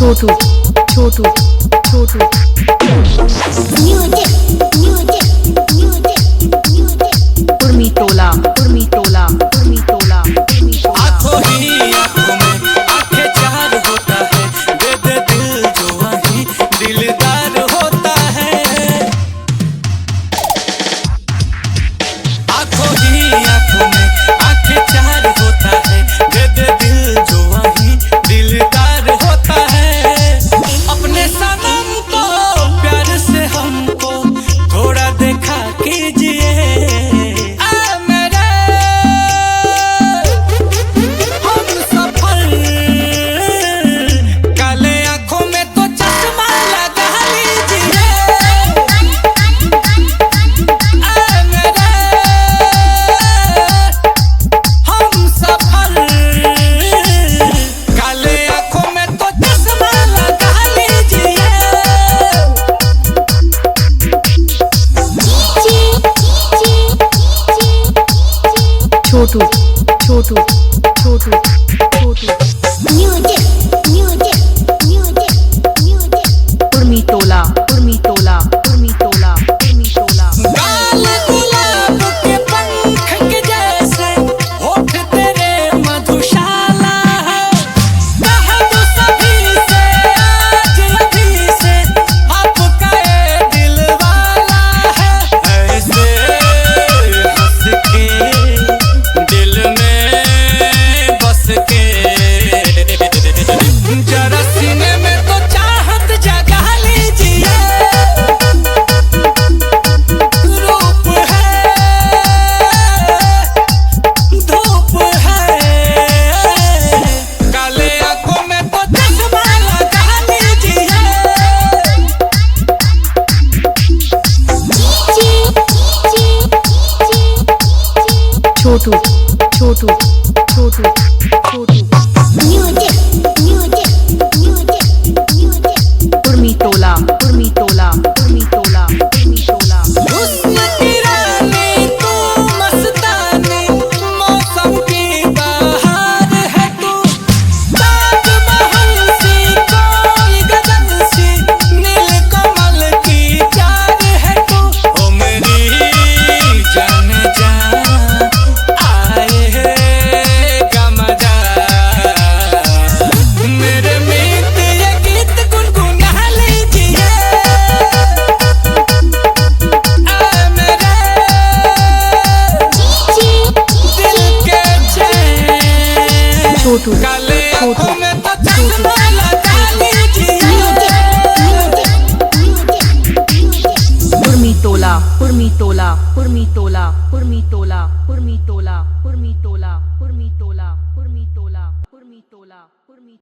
छोटू छोटू छोटू उर्मी तोला उर्मी तोला उर्मी तोला उर्मी तोला। आँखों ही आँखों में आंखें चार होता है, दे दे दिल जो वही दिलदार होता है। आँखों ही आँखों में आंखें चार होता है, दे दे दिल जो वही दिलदार होता है। अपने सनम को प्यार से हमको थोड़ा देखा कीजिए। छोटू छोटू छोटू छोटू उर्मी तोला उर्मी तोला उर्मी तोला उर्मी तोला। गाल गुलाब के पंख के जैसे होठ तेरे मधुशाला है। कह दो सभी से आज अभी से आपका ये दिल वाला है। ऐसे हंस के दिल में बस के जरा सीने में तो चाहत जगा लीजिए। रूप है धूप है, काले आंखों में तो चश्मा लगा लीजिए। छोटू छोटू छोटू छोटू उर्मी तोला उर्मी तोला उर्मी तोला उर्मी तोला। हुस्न की रानी तू मस्तानी, मौसम की बहार है तू। ताजमहल सी कोई गगन सी, नीलकमल की चार है तू। ओ मेरी जान जा आएगा मजा। मेरे मीत ये गीत गुनगुना लीजिए। छोटू काले छोटू आँखों में तो चश्मा लगा लीजिए। उर्मी तोला उर्मी तोला उर्मी तोला उर्मी तोला उर्मी तोला उर्मी तोला उर्मी तोला उर्मी तोला उर्मी तोला उर्मी